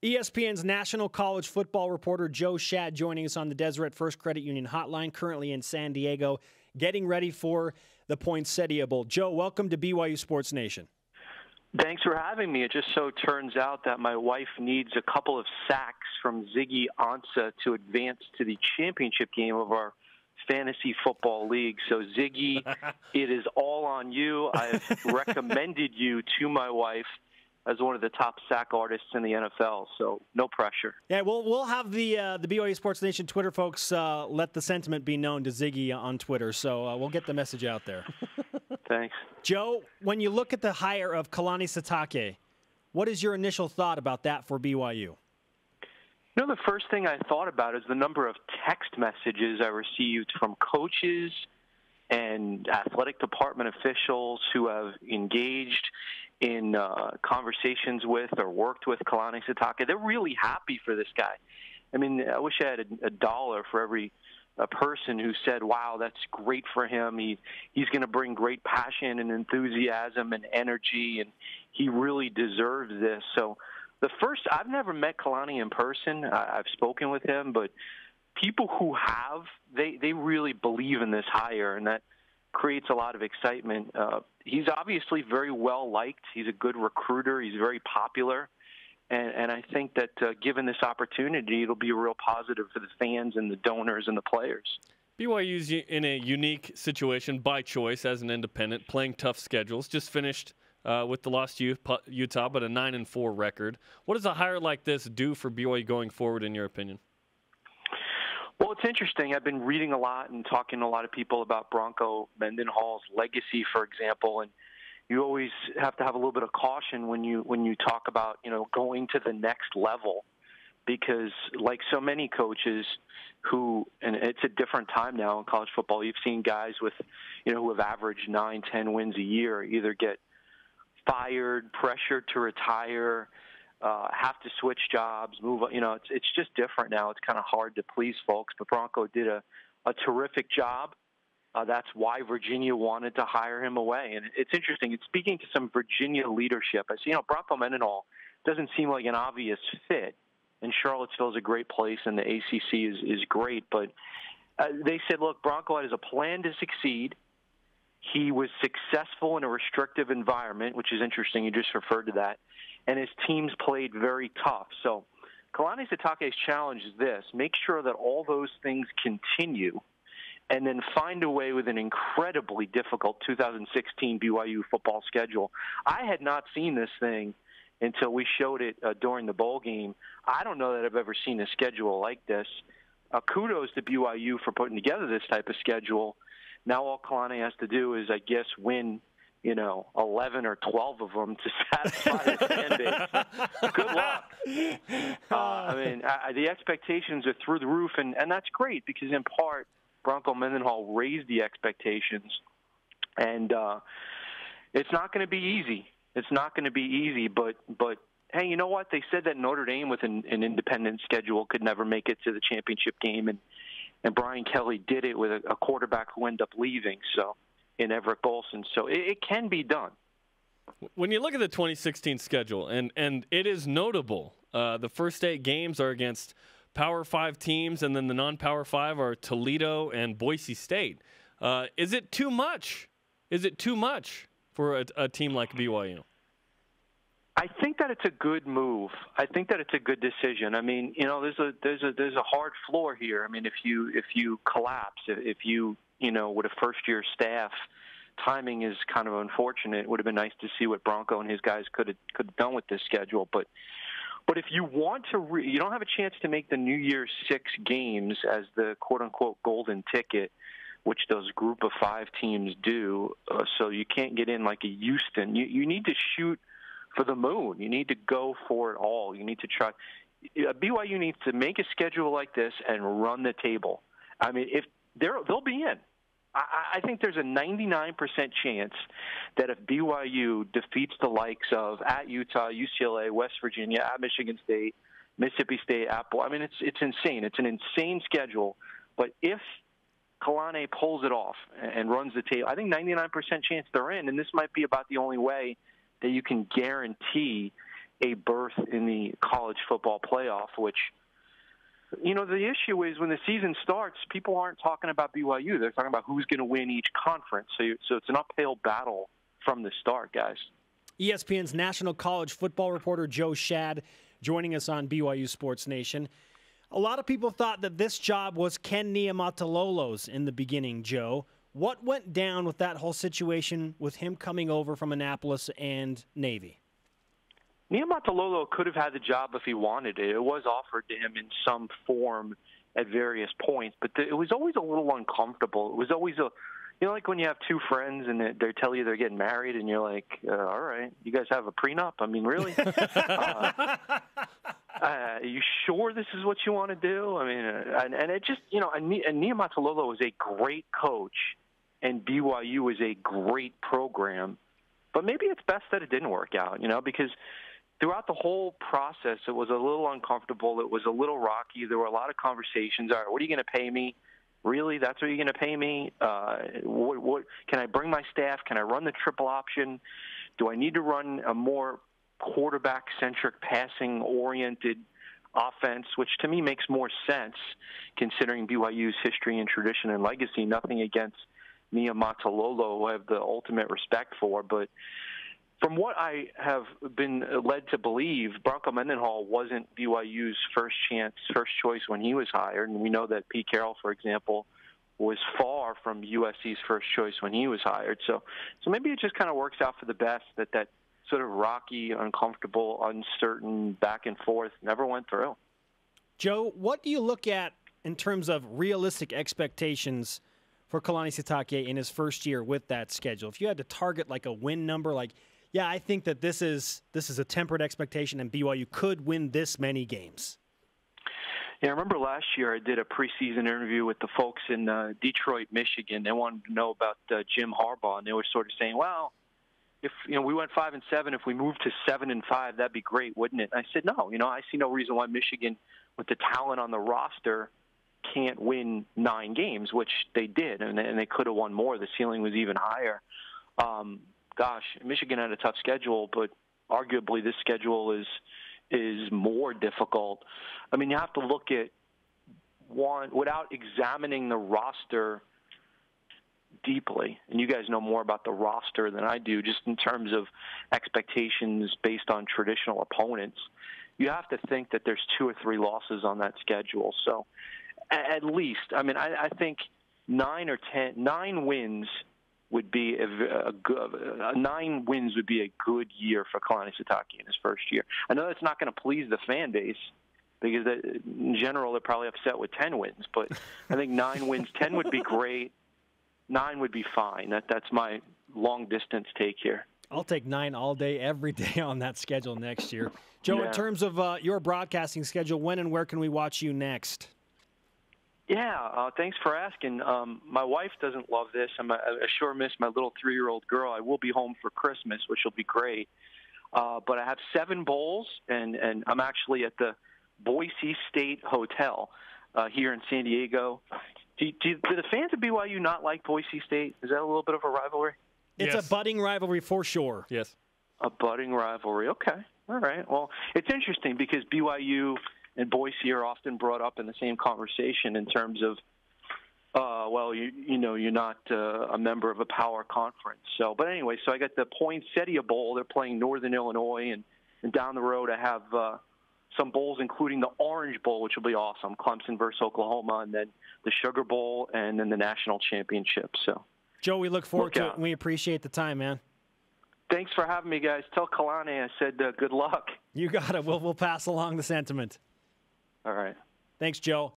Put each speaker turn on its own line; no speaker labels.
ESPN's national college football reporter Joe Schad joining us on the Deseret First Credit Union hotline, currently in San Diego, getting ready for the Poinsettia Bowl. Joe, welcome to BYU Sports Nation.
Thanks for having me. It just so turns out that my wife needs a couple of sacks from Ziggy Ansah to advance to the championship game of our fantasy football league. So, Ziggy, it is all on you. I've recommended you to my wife as one of the top sack artists in the NFL, so no pressure.
Yeah, we'll have the BYU Sports Nation Twitter folks let the sentiment be known to Ziggy on Twitter, so we'll get the message out there.
Thanks.
Joe, when you look at the hire of Kalani Sitake, what is your initial thought about that for BYU?
You know, the first thing I thought about is the number of text messages I received from coaches and athletic department officials who have engaged in conversations with or worked with Kalani Sitake. They're really happy for this guy. I mean, I wish I had a dollar for every person who said, wow, that's great for him. He's going to bring great passion and enthusiasm and energy, and he really deserves this. So I've never met Kalani in person. I've spoken with him, but people who have, they really believe in this hire, and that creates a lot of excitement. He's obviously very well liked. He's a good recruiter. He's very popular. And I think that given this opportunity, it'll be a real positive for the fans and the donors and the players.
BYU's in a unique situation by choice as an independent, playing tough schedules. Just finished with the loss to Utah, but a 9-4 record. What does a hire like this do for BYU going forward, in your opinion?
Well, it's interesting. I've been reading a lot and talking to a lot of people about Bronco Mendenhall's legacy, for example, and you always have to have a little bit of caution when you talk about, going to the next level, because like so many coaches who, and it's a different time now in college football, you've seen guys with, who have averaged 9-10 wins a year either get fired, pressured to retire, have to switch jobs, move on. It's just different now. It's kind of hard to please folks, but Bronco did a terrific job. That's why Virginia wanted to hire him away. And it's interesting. It's speaking to some Virginia leadership. I see, Bronco Mendenhall doesn't seem like an obvious fit. And Charlottesville is a great place, and the ACC is great. But they said, look, Bronco has a plan to succeed. He was successful in a restrictive environment, which is interesting. You just referred to that. And his teams played very tough. So Kalani Sitake's challenge is this: make sure that all those things continue, and then find a way with an incredibly difficult 2016 BYU football schedule. I had not seen this thing until we showed it during the bowl game. I don't know that I've ever seen a schedule like this. Kudos to BYU for putting together this type of schedule. Now all Kalani has to do is, I guess, win 11 or 12 of them to satisfy the fan base. Good luck. The expectations are through the roof, and that's great because, in part, Bronco Mendenhall raised the expectations. And it's not going to be easy. It's not going to be easy, but hey, you know what? They said that Notre Dame with an independent schedule could never make it to the championship game, and Brian Kelly did it with a quarterback who ended up leaving, in Everett Bolson. So it can be done.
When you look at the 2016 schedule, and it is notable, the first 8 games are against Power 5 teams, and then the non-Power 5 are Toledo and Boise State. Is it too much? Is it too much for a team like BYU?
I think that it's a good move. I think that it's a good decision. I mean, there's a hard floor here. I mean, if you collapse, if you with a first-year staff, timing is kind of unfortunate. It would have been nice to see what Bronco and his guys could have done with this schedule. But if you want to, you don't have a chance to make the New Year's 6 games as the quote-unquote golden ticket, which those group of 5 teams do. So you can't get in like a Houston. You need to shoot for the moon. You need to go for it all. You need to try. BYU needs to make a schedule like this and run the table. I mean, if they'll be in. I think there's a 99% chance that if BYU defeats the likes of at Utah, UCLA, West Virginia, at Michigan State, Mississippi State, Apple, it's insane. It's an insane schedule. But if Kalani pulls it off and runs the table, I think 99% chance they're in, and this might be about the only way that you can guarantee a berth in the college football playoff, which, you know, the issue is when the season starts, people aren't talking about BYU. They're talking about who's going to win each conference. So it's an uphill battle from the start, guys.
ESPN's national college football reporter Joe Schad joining us on BYU Sports Nation. A lot of people thought that this job was Ken Niumatalolo's in the beginning, Joe. What went down with that whole situation with him coming over from Annapolis and Navy?
Niumatalolo could have had the job if he wanted it. It was offered to him in some form at various points, but it was always a little uncomfortable. It was always like when you have two friends and they tell you they're getting married and you're like, all right, you guys have a prenup? I mean, really? Are you sure this is what you want to do? I mean, and it just, and Niumatalolo is a great coach and BYU is a great program, but maybe it's best that it didn't work out, because throughout the whole process, it was a little uncomfortable. It was a little rocky. There were a lot of conversations. All right, what are you going to pay me? Really? That's what you're going to pay me? What can I bring my staff? Can I run the triple option? Do I need to run a more quarterback-centric, passing-oriented offense, which to me makes more sense considering BYU's history and tradition and legacy? Nothing against Niumatalolo, who I have the ultimate respect for, but from what I have been led to believe, Bronco Mendenhall wasn't BYU's first choice when he was hired. And we know that Pete Carroll, for example, was far from USC's first choice when he was hired. So maybe it just kind of works out for the best that sort of rocky, uncomfortable, uncertain back and forth never went through.
Joe, what do you look at in terms of realistic expectations for Kalani Sitake in his first year with that schedule? If you had to target like a win number, yeah, I think that this is a tempered expectation, and BYU could win this many games.
Yeah, I remember last year I did a preseason interview with the folks in Detroit, Michigan. They wanted to know about Jim Harbaugh, and they were sort of saying, well, if we went 5-7, if we moved to 7-5, that'd be great, wouldn't it? And I said, no, I see no reason why Michigan, with the talent on the roster, can't win 9 games, which they did, and they could have won more. The ceiling was even higher. Gosh, Michigan had a tough schedule, but arguably this schedule is more difficult. I mean, you have to look at one without examining the roster deeply, and you guys know more about the roster than I do, just in terms of expectations based on traditional opponents. You have to think that there's 2 or 3 losses on that schedule. So at least, I mean, I think 9 wins would be a good 9 wins would be a good year for Kalani Sitake in his first year. I know that's not going to please the fan base because in general they're probably upset with 10 wins, but I think 9 wins, 10 would be great. 9 would be fine. That's my long distance take here.
I'll take 9 all day, every day on that schedule next year. Joe,
Yeah.
In terms of your broadcasting schedule, when and where can we watch you next?
Yeah, thanks for asking. My wife doesn't love this. I sure miss my little 3-year-old girl. I will be home for Christmas, which will be great. But I have 7 bowls, and I'm actually at the Boise State Hotel here in San Diego. Do the fans of BYU not like Boise State? Is that a little bit of a rivalry?
It's
Yes.
a budding rivalry for sure.
Yes.
A budding rivalry. Okay. All right. Well, it's interesting because BYU and Boise are often brought up in the same conversation in terms of, you're not a member of a power conference. So, but anyway, so I got the Poinsettia Bowl. They're playing Northern Illinois, and down the road I have some bowls, including the Orange Bowl, which will be awesome. Clemson versus Oklahoma, and then the Sugar Bowl, and then the national championship. So,
Joe, we look forward to it, and we appreciate the time, man.
Thanks for having me, guys. Tell Kalani I said good luck.
You got it. We'll pass along the sentiment.
All right.
Thanks, Joe.